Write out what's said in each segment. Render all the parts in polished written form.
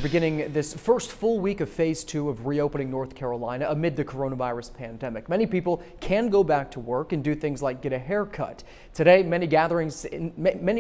beginning this first full week of phase 2 of reopening North Carolina amid the coronavirus pandemic. Many people can go back to work and do things like get a haircut. Today, many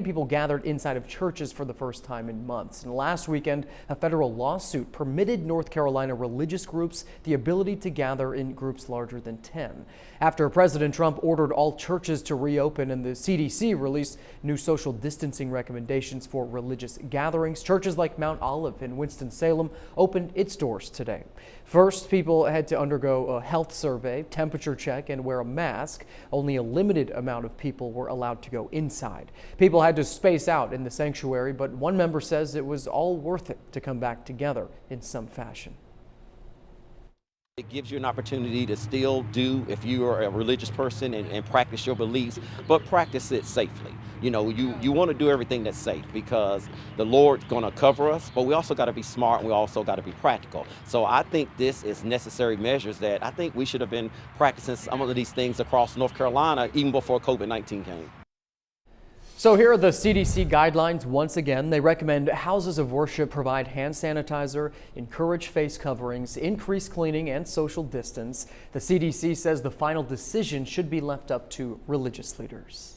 people gathered inside of churches for the first time in months. And last weekend, a federal lawsuit permitted North Carolina religious groups the ability to gather in groups larger than 10. After President Trump ordered all churches to reopen and the CDC released new social distancing recommendations for religious gatherings, churches like Mount Olive in Winston-Salem opened its doors today. First, people had to undergo a health survey, temperature check, and wear a mask. Only a limited amount of people were allowed to go inside. People had to space out in the sanctuary, but one member says it was all worth it to come back together in some fashion. It gives you an opportunity to still do, if you are a religious person, and practice your beliefs, but practice it safely. You know, you want to do everything that's safe because the Lord's going to cover us, but we also got to be smart and we also got to be practical. So I think this is necessary measures that I think we should have been practicing some of these things across North Carolina even before COVID-19 came. So here are the CDC guidelines once again. They recommend houses of worship provide hand sanitizer, encourage face coverings, increase cleaning, and social distance. The CDC says the final decision should be left up to religious leaders.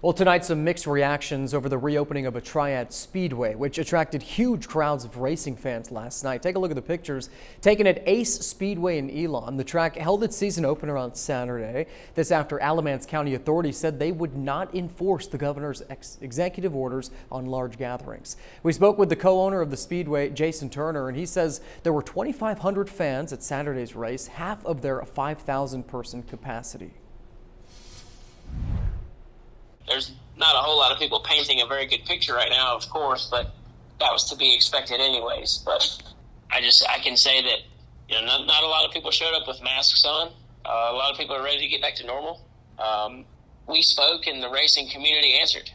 Well, tonight, some mixed reactions over the reopening of a Triad Speedway, which attracted huge crowds of racing fans last night. Take a look at the pictures taken at Ace Speedway in Elon. The track held its season opener on Saturday. This after Alamance County authorities said they would not enforce the governor's executive orders on large gatherings. We spoke with the co-owner of the Speedway, Jason Turner, and he says there were 2,500 fans at Saturday's race, half of their 5,000 person capacity. There's not a whole lot of people painting a very good picture right now, of course, but that was to be expected anyways. But I can say that, you know, not a lot of people showed up with masks on. A lot of people are ready to get back to normal. We spoke and the racing community answered.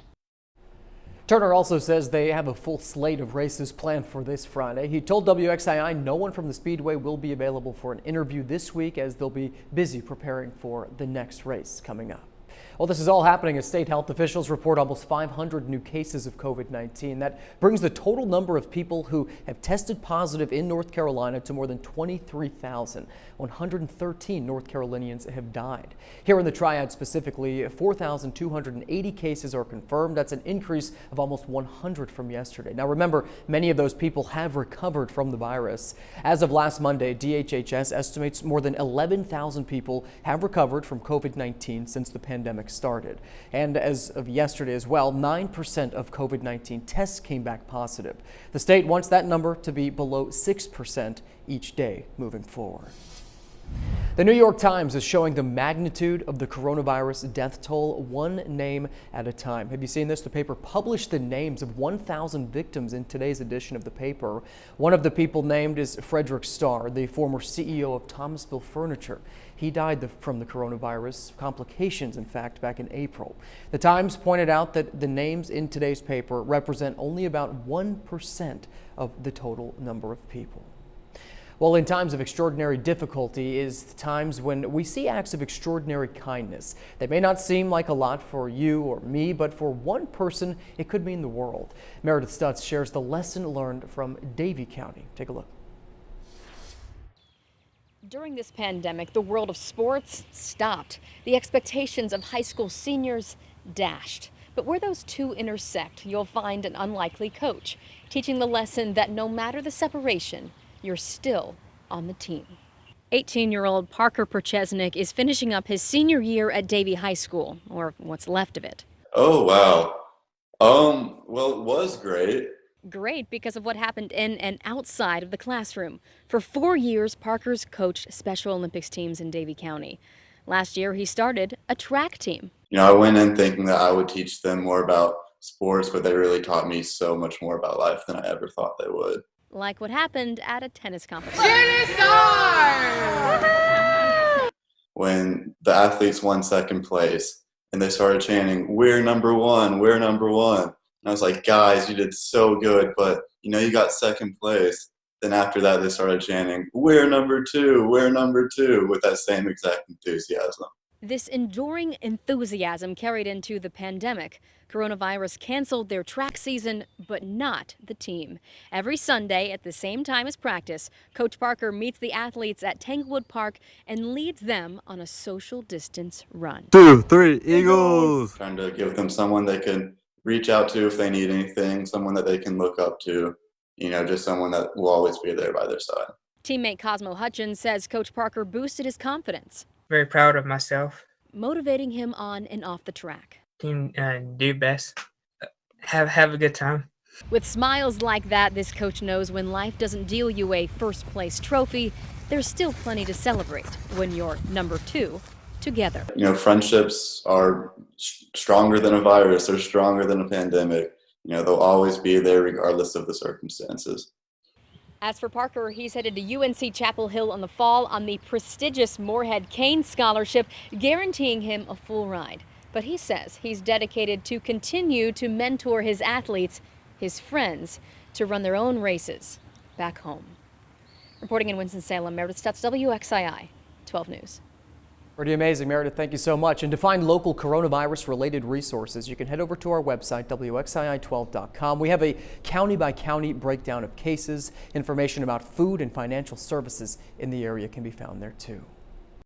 Turner also says they have a full slate of races planned for this Friday. He told WXII no one from the Speedway will be available for an interview this week as they'll be busy preparing for the next race coming up. Well, this is all happening as state health officials report almost 500 new cases of COVID-19. That brings the total number of people who have tested positive in North Carolina to more than 23,000. 113 North Carolinians have died. Here in the Triad specifically, 4,280 cases are confirmed. That's an increase of almost 100 from yesterday. Now remember, many of those people have recovered from the virus. As of last Monday, DHHS estimates more than 11,000 people have recovered from COVID-19 since the pandemic started. And as of yesterday as well, 9% of COVID-19 tests came back positive. The state wants that number to be below 6% each day moving forward. The New York Times is showing the magnitude of the coronavirus death toll one name at a time. Have you seen this? The paper published the names of 1,000 victims in today's edition of the paper. One of the people named is Frederick Starr, the former CEO of Thomasville Furniture. He died from the coronavirus complications, in fact, back in April. The Times pointed out that the names in today's paper represent only about 1% of the total number of people. Well, in times of extraordinary difficulty is times when we see acts of extraordinary kindness. They may not seem like a lot for you or me, but for one person, it could mean the world. Meredith Stutz shares the lesson learned from Davie County. Take a look. During this pandemic, the world of sports stopped. The expectations of high school seniors dashed. But where those two intersect, you'll find an unlikely coach, teaching the lesson that no matter the separation, you're still on the team. 18-year-old Parker Perchesnik is finishing up his senior year at Davie High School, or what's left of it. Oh, wow. Well, it was great. Great because of what happened in and outside of the classroom. For 4 years, Parker's coached Special Olympics teams in Davie County. Last year, he started a track team. You know, I went in thinking that I would teach them more about sports, but they really taught me so much more about life than I ever thought they would. Like what happened at a tennis competition. When the athletes won second place and they started chanting, "We're number one, we're number one." And I was like, guys, you did so good, but you know, you got second place. Then after that, they started chanting, "We're number two, we're number two," with that same exact enthusiasm. This enduring enthusiasm carried into the pandemic. Coronavirus canceled their track season, but not the team. Every Sunday at the same time as practice, Coach Parker meets the athletes at Tanglewood Park and leads them on a social distance run. 2, 3, Eagles! Trying to give them someone they can reach out to if they need anything, someone that they can look up to, just someone that will always be there by their side. Teammate Cosmo Hutchins says Coach Parker boosted his confidence, Very proud of myself. motivating him on and off the track. Team do best. Have a good time. With smiles like that, this coach knows when life doesn't deal you a first place trophy, there's still plenty to celebrate when you're number 2 together. Friendships are stronger than a virus. They're stronger than a pandemic. They'll always be there regardless of the circumstances. As for Parker, he's headed to UNC Chapel Hill in the fall on the prestigious Moorhead Kane Scholarship, guaranteeing him a full ride. But he says he's dedicated to continue to mentor his athletes, his friends, to run their own races back home. Reporting in Winston-Salem, Meredith Stutz, WXII 12 News. Pretty amazing, Meredith. Thank you so much. And to find local coronavirus-related resources, you can head over to our website, WXII12.com. We have a county-by-county breakdown of cases. Information about food and financial services in the area can be found there, too.